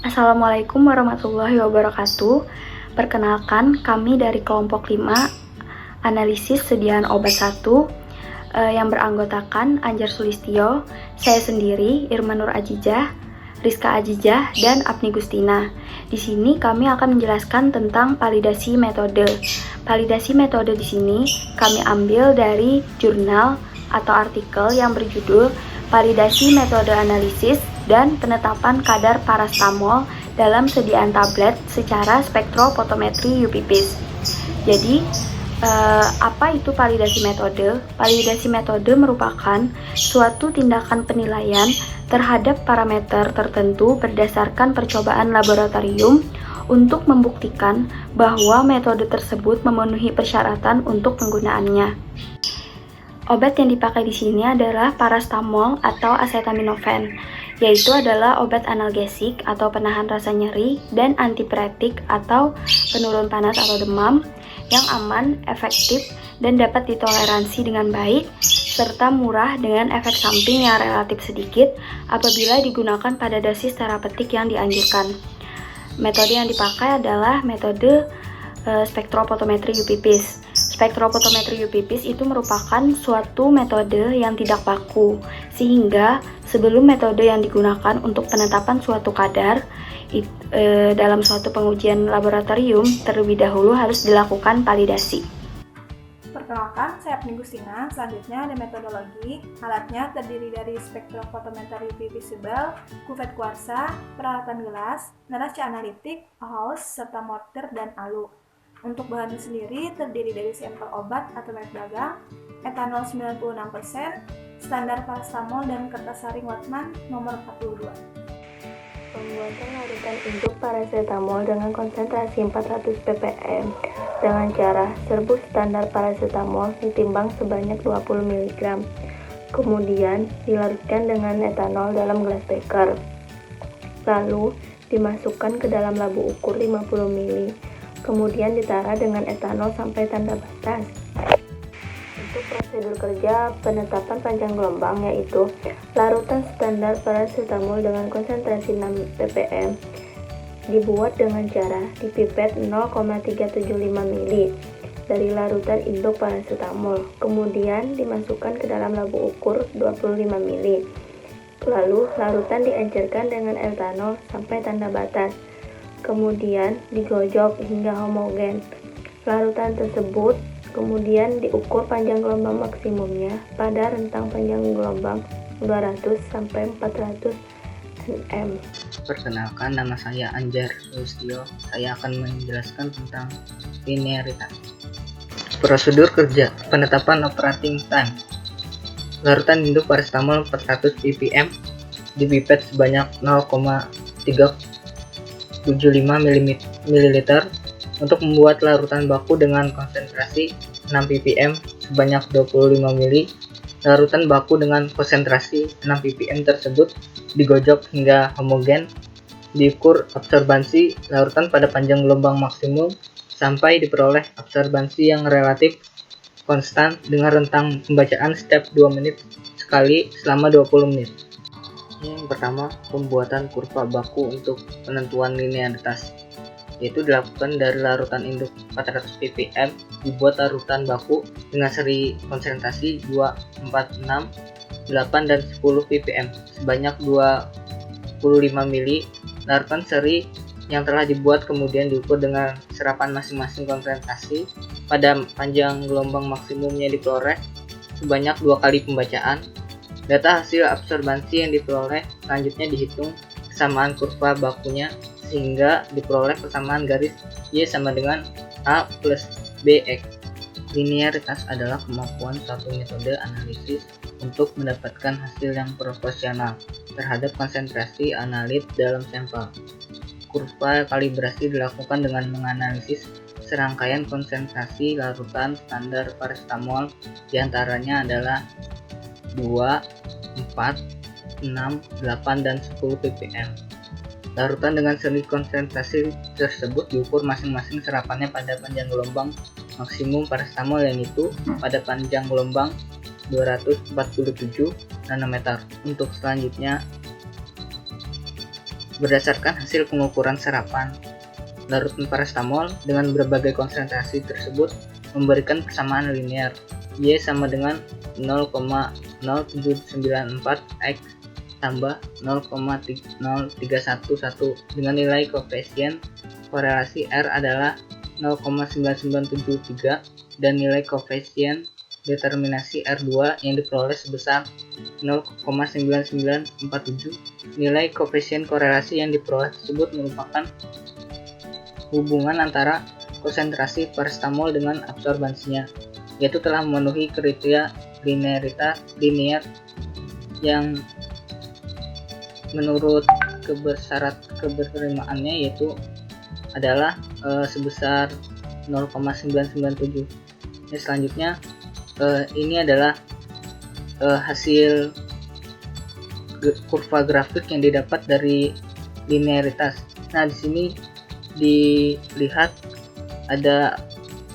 Assalamualaikum warahmatullahi wabarakatuh. Perkenalkan, kami dari kelompok 5 analisis sediaan obat 1 yang beranggotakan Anjar Sulistyo, saya sendiri, Irma Nur Ajijah, Rizka Ajijah, dan Apni Gustina. Di sini kami akan menjelaskan tentang validasi metode. Validasi metode di sini kami ambil dari jurnal atau artikel yang berjudul Validasi Metode Analisis dan Penetapan Kadar Parastamol dalam Sediaan Tablet secara Spektrofotometri UPPIS. Jadi, apa itu validasi metode? Validasi metode merupakan suatu tindakan penilaian terhadap parameter tertentu berdasarkan percobaan laboratorium untuk membuktikan bahwa metode tersebut memenuhi persyaratan untuk penggunaannya. Obat yang dipakai di sini adalah parastamol atau acetaminophen, yaitu adalah obat analgesik atau penahan rasa nyeri dan antipiretik atau penurun panas atau demam yang aman, efektif, dan dapat ditoleransi dengan baik, serta murah dengan efek samping yang relatif sedikit apabila digunakan pada dosis terapeutik yang dianjurkan. Metode yang dipakai adalah metode spektrofotometri UPPIS. Spektrofotometri UPPIS itu merupakan suatu metode yang tidak baku, sehingga sebelum metode yang digunakan untuk penetapan suatu kadar dalam suatu pengujian laboratorium, terlebih dahulu harus dilakukan validasi. Perkenalkan, saya Apni Gustina. Selanjutnya ada metodologi. Alatnya terdiri dari spektrofotometer visible, kuvet kuarsa, peralatan gelas, narasi analitik, haus, serta mortir dan alu. Untuk bahannya sendiri terdiri dari sampel obat atau merek dagang, etanol 96%, standar parastamol dan kertas saring Wattmann nomor 42. Pembuatan larutan induk paracetamol dengan konsentrasi 400 ppm dengan cara serbuk standar paracetamol ditimbang sebanyak 20 mg. Kemudian dilarutkan dengan etanol dalam gelas beker. Lalu dimasukkan ke dalam labu ukur 50 ml. Kemudian ditara dengan etanol sampai tanda batas. Untuk prosedur kerja penetapan panjang gelombang yaitu larutan standar paracetamol dengan konsentrasi 6 ppm dibuat dengan cara dipipet 0,375 ml dari larutan induk paracetamol, kemudian dimasukkan ke dalam labu ukur 25 ml. Lalu larutan diencerkan dengan etanol sampai tanda batas. Kemudian digojok hingga homogen. Larutan tersebut kemudian diukur panjang gelombang maksimumnya pada rentang panjang gelombang 200 sampai 400 nm. Perkenalkan, nama saya Anjar Sulistyo. Saya akan menjelaskan tentang linearitas. Prosedur kerja penetapan operating time. Larutan induk parastamol 400 ppm dipipet sebanyak 0,375 ml untuk membuat larutan baku dengan konsentrasi 6 ppm sebanyak 25 ml. Larutan baku dengan konsentrasi 6 ppm tersebut digojok hingga homogen. Diukur absorbansi larutan pada panjang gelombang maksimum sampai diperoleh absorbansi yang relatif konstan dengan rentang pembacaan setiap 2 menit sekali selama 20 menit. Yang pertama, pembuatan kurva baku untuk penentuan linearitas, yaitu dilakukan dari larutan induk 400 ppm dibuat larutan baku dengan seri konsentrasi 2, 4, 6, 8, dan 10 ppm sebanyak 25 ml. Larutan seri yang telah dibuat kemudian diukur dengan serapan masing-masing konsentrasi pada panjang gelombang maksimumnya diperoleh sebanyak 2 kali pembacaan. Data hasil absorbansi yang diperoleh selanjutnya dihitung kesamaan kurva bakunya sehingga diperoleh persamaan garis Y sama dengan A plus BX. Linearitas adalah kemampuan suatu metode analisis untuk mendapatkan hasil yang proporsional terhadap konsentrasi analit dalam sampel. Kurva kalibrasi dilakukan dengan menganalisis serangkaian konsentrasi larutan standar paracetamol, diantaranya adalah 2, 4, 6, 8, dan 10 ppm. Larutan dengan seri konsentrasi tersebut diukur masing-masing serapannya pada panjang gelombang maksimum paracetamol, yaitu pada panjang gelombang 247 nanometer. Untuk selanjutnya Berdasarkan hasil pengukuran serapan, larutan parastamol dengan berbagai konsentrasi tersebut memberikan persamaan linear Y sama dengan 0,0794 X tambah 0,0311 dengan nilai koefisien korelasi R adalah 0,9973 dan nilai koefisien determinasi R2 yang diperoleh sebesar 0,9947. Nilai koefisien korelasi yang diperoleh tersebut merupakan hubungan antara konsentrasi parastamol dengan absorbansinya, yaitu telah memenuhi kriteria linear yang menurut syarat keberterimaannya yaitu adalah sebesar 0,997. Selanjutnya ini adalah hasil kurva grafik yang didapat dari linearitas. Nah, di sini dilihat ada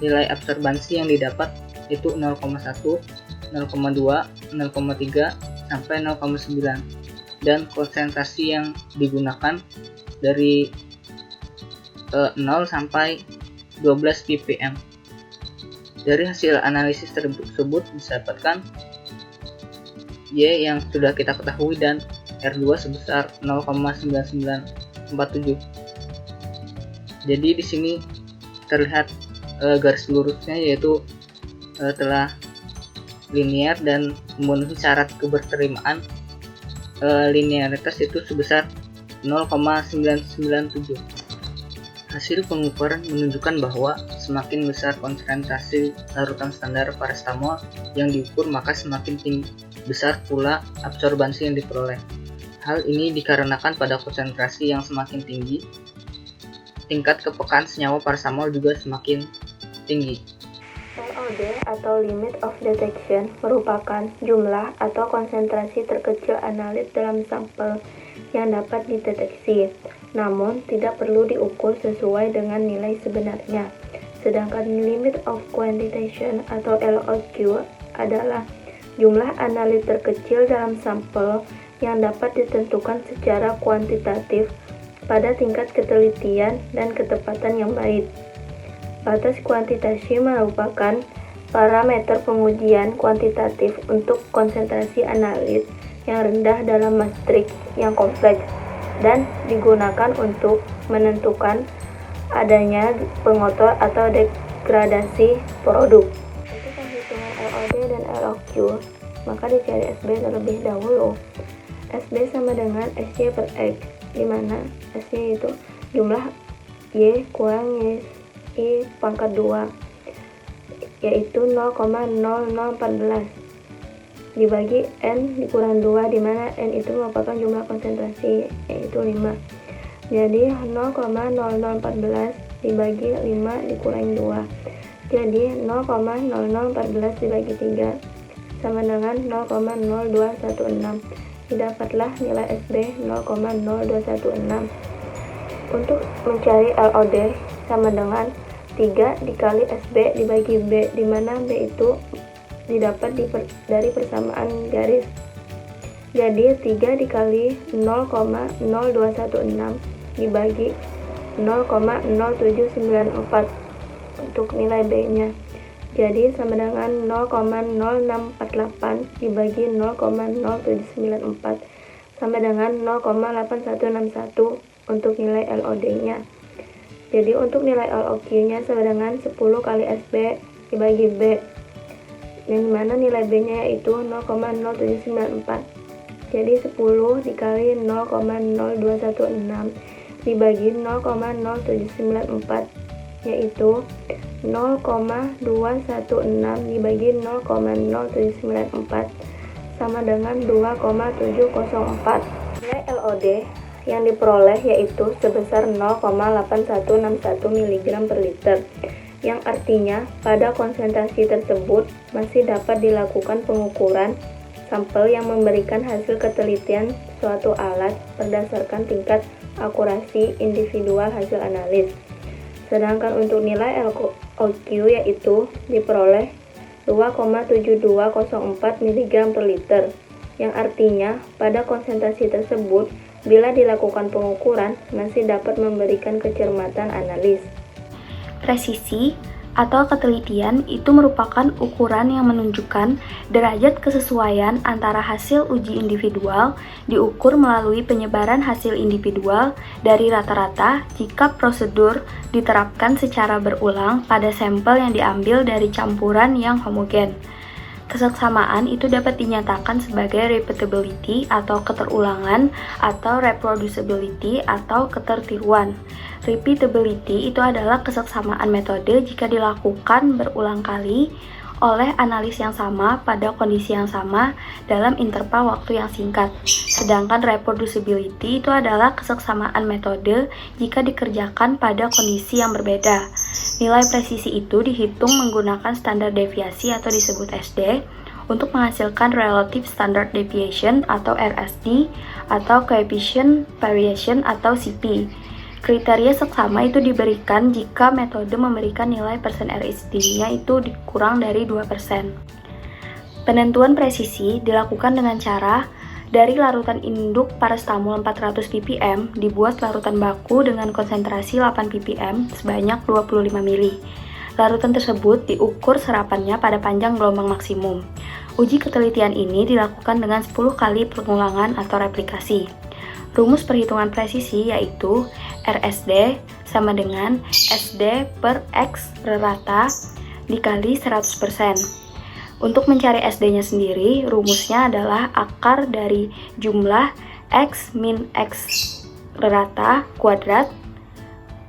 nilai absorbansi yang didapat itu 0,1, 0,2, 0,3 sampai 0,9 dan konsentrasi yang digunakan dari 0 sampai 12 ppm. Dari hasil analisis tersebut didapatkan Y yang sudah kita ketahui dan R2 sebesar 0,9947. Jadi di sini terlihat garis lurusnya yaitu telah linear dan memenuhi syarat keberterimaan linearitas itu sebesar 0,997. Hasil pengukuran menunjukkan bahwa semakin besar konsentrasi larutan standar parastamol yang diukur, maka semakin besar pula absorbansi yang diperoleh. Hal ini dikarenakan pada konsentrasi yang semakin tinggi, tingkat kepekaan senyawa parastamol juga semakin tinggi. LOD atau Limit of Detection merupakan jumlah atau konsentrasi terkecil analit dalam sampel yang dapat dideteksi, namun tidak perlu diukur sesuai dengan nilai sebenarnya. Sedangkan Limit of Quantitation atau LOQ adalah jumlah analit terkecil dalam sampel yang dapat ditentukan secara kuantitatif pada tingkat ketelitian dan ketepatan yang baik. Batas kuantitasi merupakan parameter pengujian kuantitatif untuk konsentrasi analit yang rendah dalam matriks yang kompleks dan digunakan untuk menentukan adanya pengotor atau degradasi produk. Untuk penghitungan LOD dan LOQ, maka dicari SB terlebih dahulu. SB sama dengan SY per X, di mana SY itu jumlah Y kurang Y pangkat 2, yaitu 0,0014 dibagi N dikurang 2, di mana N itu merupakan jumlah konsentrasi, yaitu 5. Jadi 0,0014 dibagi 5 dikurangi 2, jadi 0,0014 dibagi 3 sama dengan 0,0216. Didapatlah nilai SB 0,0216. Untuk mencari LOD sama dengan 3 dikali SB dibagi B, di mana B itu didapat dari persamaan garis. Jadi 3 dikali 0,0216 dibagi 0,0794 untuk nilai B-nya. Jadi sama dengan 0,0648 dibagi 0,0794 sama dengan 0,8161 untuk nilai LOD-nya. Jadi untuk nilai LOQ-nya sama dengan 10 kali SB dibagi B, yang dimana nilai B-nya yaitu 0,0794. Jadi 10 dikali 0,0216 dibagi 0,0794 yaitu 0,216 dibagi 0,0794 sama dengan 2,704. Nilai LOD yang diperoleh yaitu sebesar 0,8161 mg per liter, yang artinya pada konsentrasi tersebut masih dapat dilakukan pengukuran sampel yang memberikan hasil ketelitian suatu alat berdasarkan tingkat akurasi individual hasil analis. Sedangkan untuk nilai LOQ yaitu diperoleh 2,7204 mg per liter, yang artinya pada konsentrasi tersebut Bila dilakukan pengukuran, masih dapat memberikan kecermatan analis. Presisi atau ketelitian itu merupakan ukuran yang menunjukkan derajat kesesuaian antara hasil uji individual diukur melalui penyebaran hasil individual dari rata-rata jika prosedur diterapkan secara berulang pada sampel yang diambil dari campuran yang homogen. Keseksamaan itu dapat dinyatakan sebagai repeatability atau keterulangan atau reproducibility atau ketertiruan. Repeatability itu adalah keseksamaan metode jika dilakukan berulang kali oleh analis yang sama pada kondisi yang sama dalam interval waktu yang singkat. Sedangkan reproducibility itu adalah keseksamaan metode jika dikerjakan pada kondisi yang berbeda. Nilai presisi itu dihitung menggunakan standar deviasi atau disebut SD untuk menghasilkan relative standard deviation atau RSD atau coefficient variation atau CP. Kriteria seksama itu diberikan jika metode memberikan nilai persen RSD-nya itu kurang dari 2%. Penentuan presisi dilakukan dengan cara dari larutan induk paracetamol 400 ppm dibuat larutan baku dengan konsentrasi 8 ppm sebanyak 25 ml. Larutan tersebut diukur serapannya pada panjang gelombang maksimum. Uji ketelitian ini dilakukan dengan 10 kali pengulangan atau replikasi. Rumus perhitungan presisi yaitu RSD sama dengan SD per X rata dikali 100%. Untuk mencari SD-nya sendiri, rumusnya adalah akar dari jumlah X min X rata kuadrat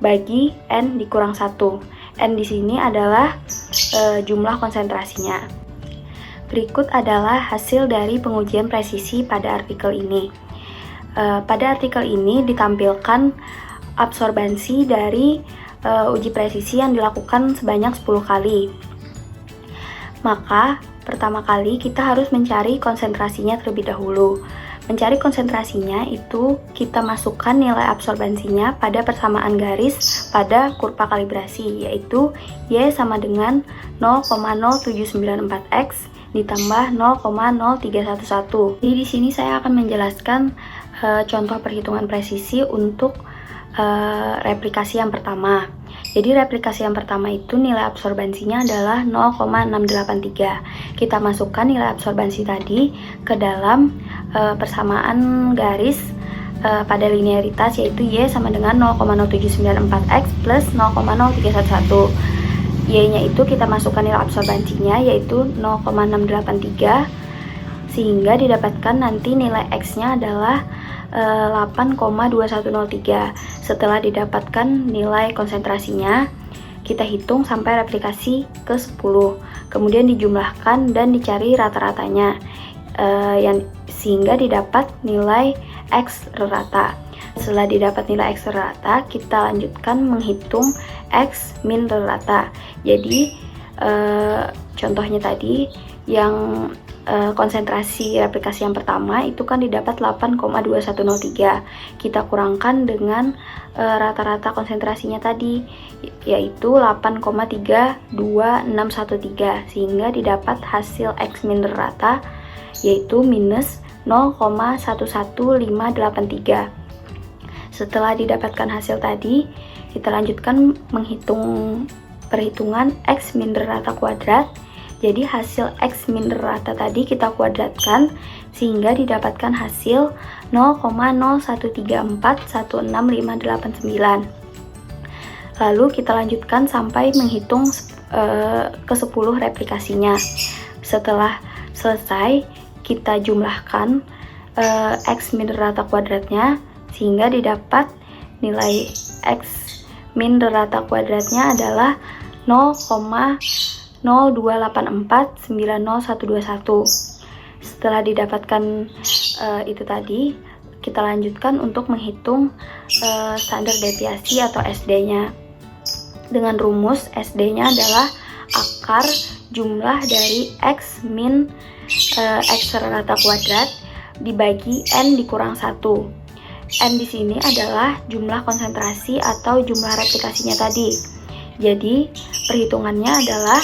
bagi N dikurang 1. N di sini adalah jumlah konsentrasinya. Berikut adalah hasil dari pengujian presisi pada artikel ini. Pada artikel ini ditampilkan absorbansi dari uji presisi yang dilakukan sebanyak 10 kali. Maka, pertama kali kita harus mencari konsentrasinya terlebih dahulu. Mencari konsentrasinya itu kita masukkan nilai absorbansinya pada persamaan garis pada kurva kalibrasi, yaitu Y sama dengan 0,0794X ditambah 0,0311. Jadi di sini saya akan menjelaskan contoh perhitungan presisi untuk replikasi yang pertama. Jadi replikasi yang pertama itu nilai absorbansinya adalah 0,683. Kita masukkan nilai absorbansi tadi ke dalam persamaan garis pada linearitas, yaitu Y sama dengan 0,0794X plus 0,0311. Y-nya itu kita masukkan nilai absorbansinya yaitu 0,683 sehingga didapatkan nanti nilai X-nya adalah 8,2103. Setelah didapatkan nilai konsentrasinya, kita hitung sampai replikasi ke 10. Kemudian dijumlahkan dan dicari rata-ratanya, sehingga didapat nilai X rata. Setelah didapat nilai X rata, kita lanjutkan menghitung X min rata. Jadi contohnya tadi yang konsentrasi replikasi yang pertama itu kan didapat 8,2103. Kita kurangkan dengan rata-rata konsentrasinya tadi yaitu 8,32613 sehingga didapat hasil X min rata yaitu minus 0,11583. Setelah didapatkan hasil tadi, kita lanjutkan menghitung perhitungan X min rata kuadrat. Jadi hasil X min rata tadi kita kuadratkan sehingga didapatkan hasil 0,013416589. Lalu kita lanjutkan sampai menghitung ke 10 replikasinya. Setelah selesai, kita jumlahkan X min rata kuadratnya sehingga didapat nilai X min rata kuadratnya adalah 0,028490121. Setelah didapatkan itu tadi, kita lanjutkan untuk menghitung standar deviasi atau SD-nya. Dengan rumus SD-nya adalah akar jumlah dari X min X rata kuadrat dibagi N dikurang 1. N di sini adalah jumlah konsentrasi atau jumlah replikasinya tadi. Jadi perhitungannya adalah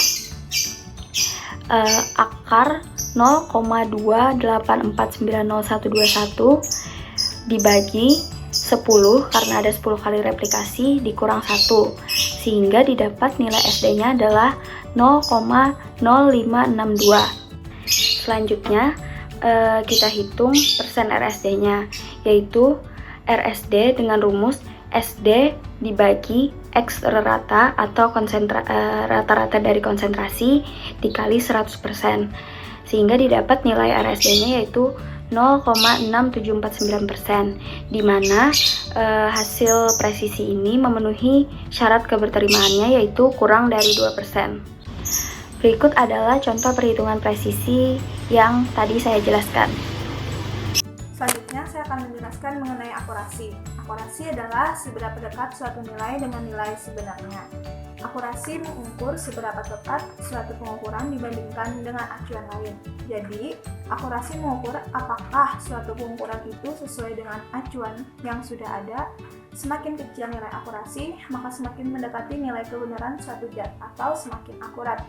akar 0,2849021 dibagi 10 karena ada 10 kali replikasi dikurang 1, sehingga didapat nilai SD-nya adalah 0,0562. Selanjutnya kita hitung persen RSD-nya, yaitu RSD dengan rumus SD dibagi X rata atau rata-rata dari konsentrasi dikali 100%, sehingga didapat nilai RSD-nya yaitu 0,6749%, di mana hasil presisi ini memenuhi syarat keberterimaannya yaitu kurang dari 2%. Berikut adalah contoh perhitungan presisi yang tadi saya jelaskan. Selanjutnya, saya akan menjelaskan mengenai akurasi. Akurasi adalah seberapa dekat suatu nilai dengan nilai sebenarnya. Akurasi mengukur seberapa tepat suatu pengukuran dibandingkan dengan acuan lain. Jadi, akurasi mengukur apakah suatu pengukuran itu sesuai dengan acuan yang sudah ada. Semakin kecil nilai akurasi, maka semakin mendekati nilai kebenaran suatu zat atau semakin akurat.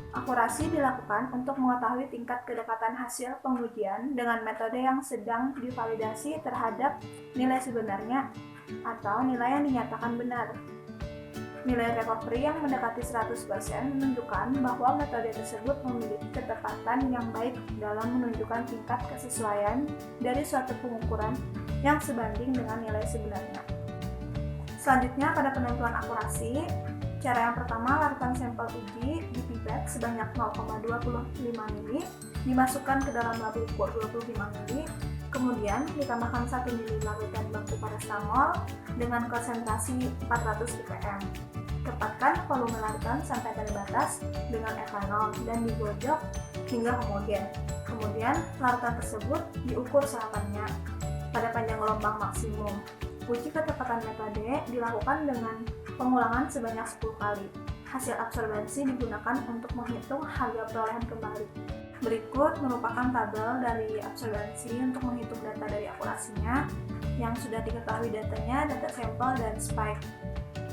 Akurasi dilakukan untuk mengetahui tingkat kedekatan hasil pengujian dengan metode yang sedang divalidasi terhadap nilai sebenarnya atau nilai yang dinyatakan benar. Nilai recovery yang mendekati 100% menunjukkan bahwa metode tersebut memiliki ketepatan yang baik dalam menunjukkan tingkat kesesuaian dari suatu pengukuran yang sebanding dengan nilai sebenarnya. Selanjutnya, pada penentuan akurasi, cara yang pertama, larutan sampel uji di pipet sebanyak 0,25 ml dimasukkan ke dalam labu ukur 25 ml, kemudian ditambahkan 1 ml larutan baku paracetamol dengan konsentrasi 400 ppm. Tepatkan volume larutan sampai pada batas dengan etanol dan digojok hingga homogen. Kemudian larutan tersebut diukur serapannya pada panjang gelombang maksimum. Uji ketepatan metode dilakukan dengan pengulangan sebanyak 10 kali. Hasil absorbensi digunakan untuk menghitung harga perolehan kembali. Berikut merupakan tabel dari absorbensi untuk menghitung data dari akurasinya yang sudah diketahui datanya, data sampel, dan spike.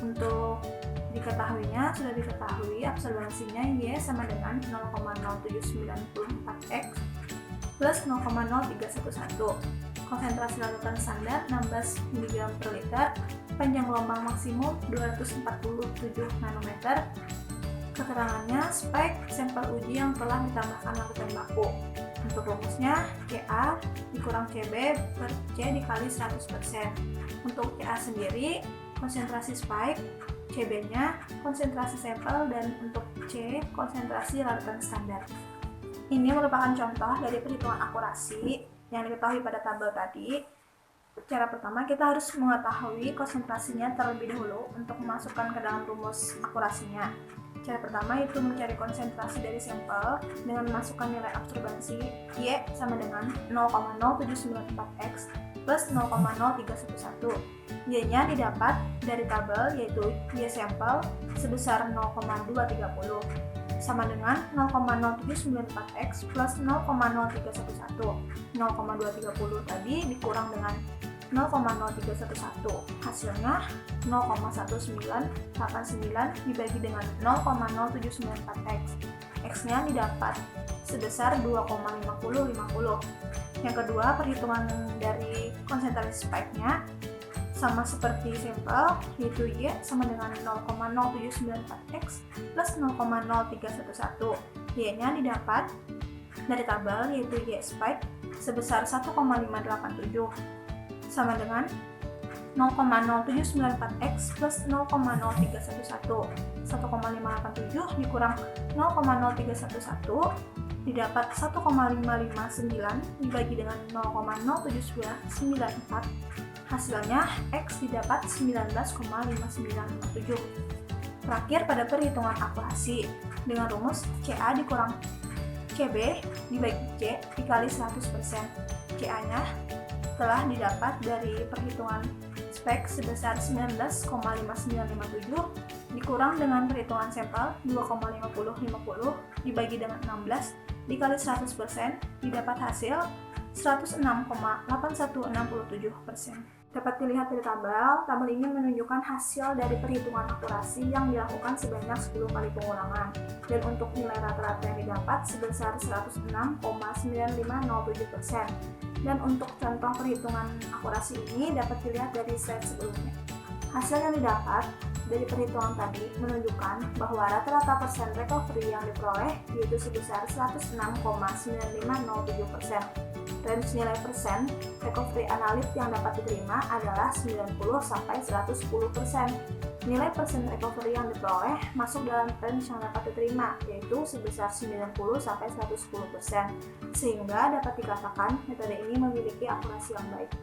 Untuk diketahuinya, sudah diketahui absorbensinya Y sama dengan 0,0794X plus 0,0311. Konsentrasi larutan standar 16 mg per liter, panjang gelombang maksimum 247 nanometer. Keterangannya spike sampel uji yang telah ditambahkan larutan baku. Untuk rumusnya Ca dikurang Cb per C dikali 100%. Untuk Ca sendiri konsentrasi spike, Cb-nya konsentrasi sampel, dan untuk C konsentrasi larutan standar. Ini merupakan contoh dari perhitungan akurasi yang diketahui pada tabel tadi. Cara pertama, kita harus mengetahui konsentrasinya terlebih dahulu untuk memasukkan ke dalam rumus akurasinya. Cara pertama itu mencari konsentrasi dari sampel dengan memasukkan nilai absorbensi Y sama dengan 0,0794X plus 0,0311. Y-nya didapat dari tabel, yaitu Y sampel sebesar 0,230 sama dengan 0,0794X plus 0,0311. 0,230 tadi dikurang dengan 0,0311, hasilnya 0,1989 dibagi dengan 0,0794X. X-nya didapat sebesar 2,5050. Yang kedua, perhitungan dari konsentrasi spike-nya sama seperti sampel, yaitu Y sama dengan 0,0794X plus 0,0311. Y-nya didapat dari tabel, yaitu Y spike sebesar 1,587 sama dengan 0,0794X plus 0,0311. 1,587 dikurang 0,0311 didapat 1,559 dibagi dengan 0,07294. Hasilnya X didapat 19,5957. Terakhir, pada perhitungan akurasi dengan rumus Ca dikurang Cb dibagi C dikali 100%. Ca-nya telah didapat dari perhitungan spek sebesar 19,5957 dikurang dengan perhitungan sampel 2,5050 dibagi dengan 16 dikali 100% didapat hasil 106,8167%. Dapat dilihat dari tabel ini menunjukkan hasil dari perhitungan akurasi yang dilakukan sebanyak 10 kali pengulangan, dan untuk nilai rata-rata yang didapat sebesar 106,9507%. Dan untuk contoh perhitungan akurasi ini dapat dilihat dari slide sebelumnya. Hasil yang didapat dari perhitungan tadi menunjukkan bahwa rata-rata persen recovery yang diperoleh yaitu sebesar 106,9507%. Range nilai persen recovery analit yang dapat diterima adalah 90-110%. Nilai persen recovery yang diperoleh masuk dalam range yang dapat diterima, yaitu sebesar 90-110%, sehingga dapat dikatakan metode ini memiliki akurasi yang baik.